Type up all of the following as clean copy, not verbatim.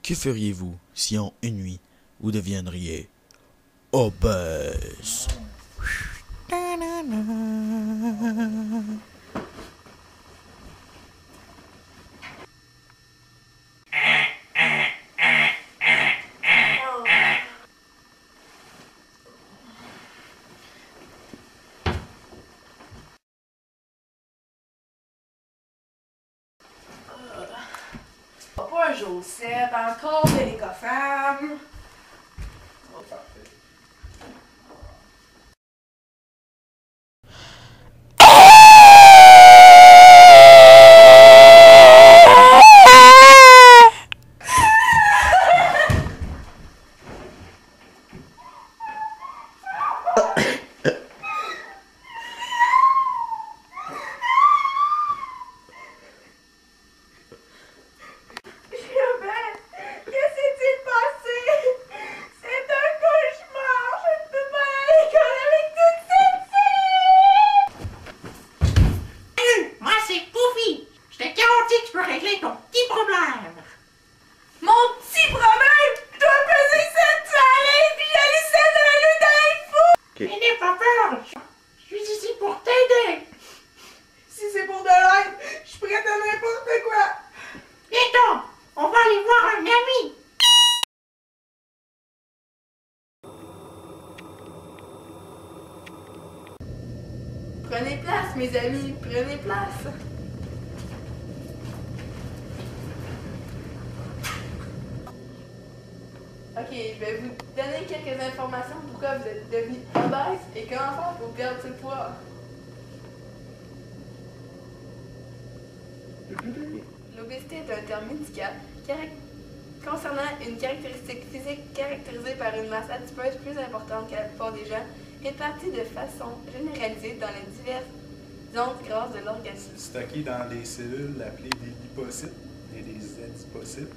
Que feriez-vous si en une nuit vous deviendriez obèse? Pas un Joseph, encore de l'écofemme. Oh, parfait. Prenez place, mes amis, prenez place. Ok, je vais vous donner quelques informations pourquoi vous êtes devenu obèse et comment faire pour perdre ce poids. L'obésité est un terme médical concernant une caractéristique physique caractérisée par une masse adipeuse plus importante que la plupart des gens, répartie de façon généralisée dans les diverses zones grasses de l'organisme. Stocké dans des cellules appelées des lipocytes et des adipocytes.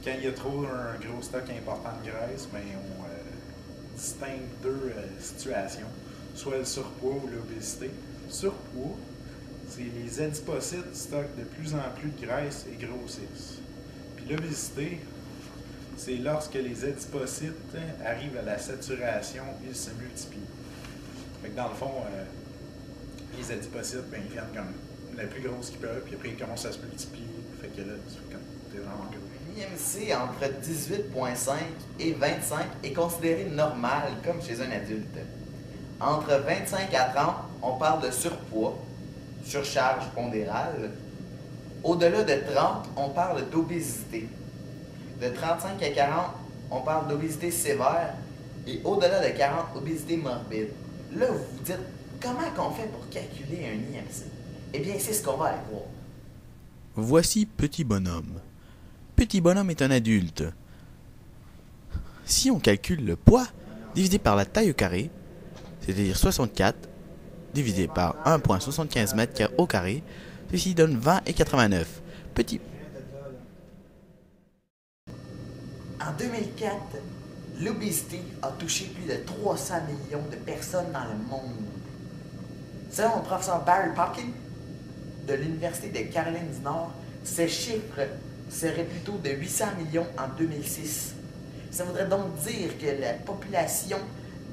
Quand il y a trop un gros stock important de graisse, ben, on distingue deux situations, soit le surpoids ou l'obésité. Surpoids, c'est les adipocytes stockent de plus en plus de graisse et grossissent. Puis l'obésité, c'est lorsque les adipocytes arrivent à la saturation, ils se multiplient. Fait que dans le fond, les adipocytes, ben, ils viennent comme la plus grosse qu'ils peuvent, puis après ils commencent à se multiplier. Fait que là, t'es vraiment gros. L'IMC entre 18,5 et 25 est considéré normal, comme chez un adulte. Entre 25 à 30, on parle de surpoids, surcharge pondérale. Au-delà de 30, on parle d'obésité. De 35 à 40, on parle d'obésité sévère. Et au-delà de 40, obésité morbide. Là, vous vous dites, comment qu'on fait pour calculer un IMC? Eh bien, c'est ce qu'on va aller voir. Voici Petit Bonhomme. Petit Bonhomme est un adulte. Si on calcule le poids divisé par la taille au carré, c'est-à-dire 64, divisé par 1,75 m au carré, ceci donne 20 et 89. Petit... En 2004, l'obésité a touché plus de 300 millions de personnes dans le monde. Selon le professeur Barry Parkin de l'Université de Caroline du Nord, ces chiffres seraient plutôt de 800 millions en 2006. Ça voudrait donc dire que la population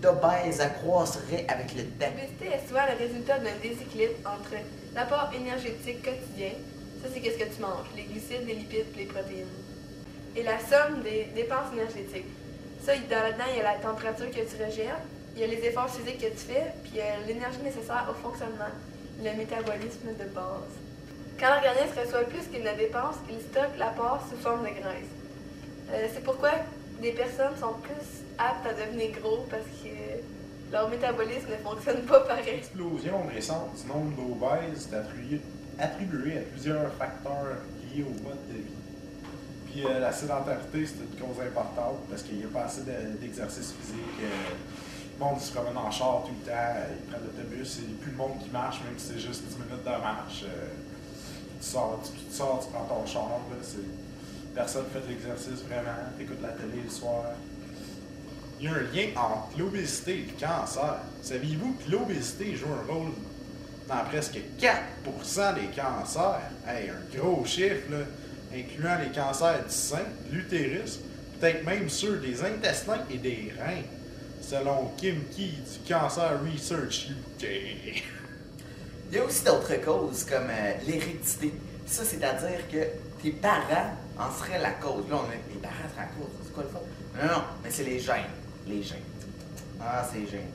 d'obèses accroîtrait avec le temps. L'obésité est souvent le résultat d'un déséquilibre entre l'apport énergétique quotidien, ça c'est qu'est-ce que tu manges, les glucides, les lipides et les protéines, et la somme des dépenses énergétiques. Ça, là-dedans, il y a la température que tu rejettes, il y a les efforts physiques que tu fais, puis il y a l'énergie nécessaire au fonctionnement, le métabolisme de base. Quand l'organisme reçoit plus qu'il ne dépense, il stocke l'apport sous forme de graisse. C'est pourquoi des personnes sont plus aptes à devenir gros parce que leur métabolisme ne fonctionne pas pareil. L'explosion récente du nombre d'obèses est attribuée à plusieurs facteurs liés au mode de vie. Puis la sédentarité, c'est une cause importante parce qu'il n'y a pas assez d'exercice physique. Le monde se promène en char tout le temps, ils prennent l'autobus, il n'y a plus de monde qui marche, même si c'est juste 10 minutes de marche. Tu sors, tu prends ton char, là, personne ne fait de l'exercice vraiment, tu écoutes la télé le soir. Il y a un lien entre l'obésité et le cancer. Saviez-vous que l'obésité joue un rôle dans presque 4% des cancers? Hey, un gros chiffre, là. incluant les cancers du sein, de l'utérus, peut-être même ceux des intestins et des reins, selon Kim Key du Cancer Research UK. Il y a aussi d'autres causes comme l'hérédité. Ça, c'est-à-dire que tes parents en seraient la cause. Là, on est les parents seraient la cause. C'est quoi le fond? Non, mais c'est les gènes. Les gènes. Ah, c'est les gènes.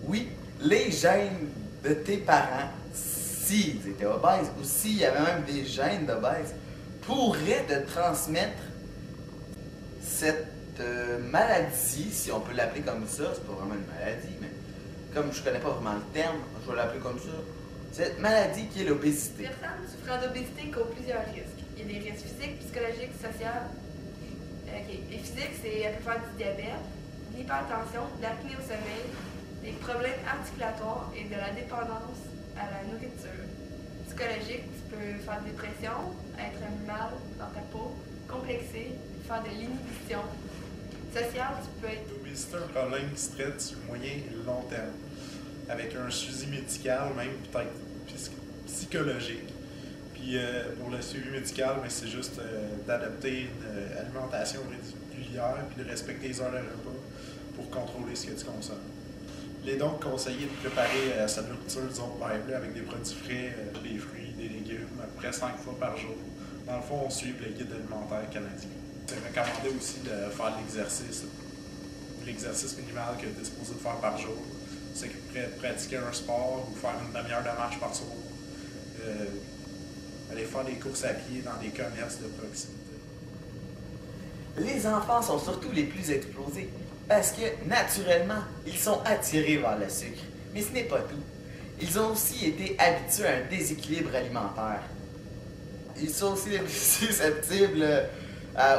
Oui, les gènes de tes parents, s'ils étaient obèses ou s'il y avait même des gènes d'obèses, pourraient te transmettre cette maladie, si on peut l'appeler comme ça. C'est pas vraiment une maladie, mais comme je connais pas vraiment le terme, je vais l'appeler comme ça. Cette maladie qui est l'obésité. Les personnes souffrant d'obésité courent plusieurs risques. Il y a des risques physiques, psychologiques, sociaux. Les physiques, elle peut faire du diabète, de l'hypertension, de l'apnée au sommeil, des problèmes articulatoires et de la dépendance à la nourriture. Psychologique, tu peux faire de dépression, être mal dans ta peau, complexé, faire de l'inhibition. Social, tu peux être... L'obésité est un problème qui se traite sur moyen et long terme, avec un suivi médical, même peut-être psychologique. Puis pour le suivi médical, c'est juste d'adopter une alimentation régulière puis de respecter les heures de repas pour contrôler ce que tu consommes. Il est donc conseillé de préparer sa nourriture, disons, avec des produits frais, des fruits, des légumes, à peu près 5 fois par jour. Dans le fond, on suit le guide alimentaire canadien. C'est recommandé aussi de faire de l'exercice minimal que tu es supposé de faire par jour. C'est pratiquer un sport ou faire une demi-heure de marche par jour. Aller faire des courses à pied dans des commerces de proximité. Les enfants sont surtout les plus explosés parce que, naturellement, ils sont attirés vers le sucre. Mais ce n'est pas tout. Ils ont aussi été habitués à un déséquilibre alimentaire. Ils sont aussi les plus susceptibles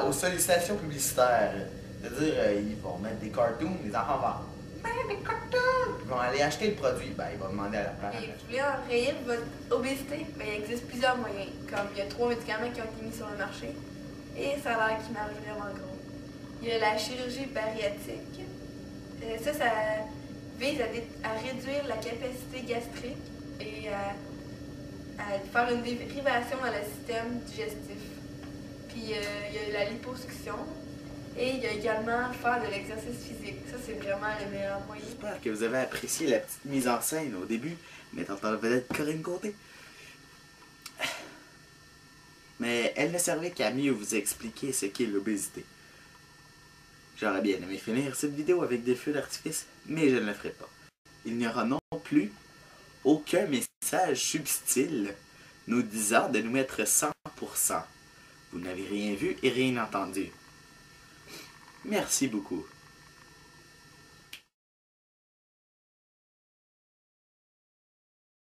aux sollicitations publicitaires. C'est-à-dire, ils vont mettre des cartoons, les enfants vont des cartoons! Ils vont aller acheter le produit, ils vont demander à leur parent. Et vous voulez enrayer votre obésité? Il existe plusieurs moyens. Comme il y a 3 médicaments qui ont été mis sur le marché. Et ça a l'air qu'ils marchent vraiment gros. Il y a la chirurgie bariatrique. Ça vise à réduire la capacité gastrique et à faire une dérivation dans le système digestif. Puis il y a la liposuction. Et il y a également faire de l'exercice physique. Ça, c'est vraiment le meilleur moyen. J'espère que vous avez apprécié la petite mise en scène au début, mettant en vedette Corinne Côté. Mais elle ne servait qu'à mieux vous expliquer ce qu'est l'obésité. J'aurais bien aimé finir cette vidéo avec des feux d'artifice, mais je ne le ferai pas. Il n'y aura non plus aucun message subtil nous disant de nous mettre 100%. Vous n'avez rien vu et rien entendu. Merci beaucoup.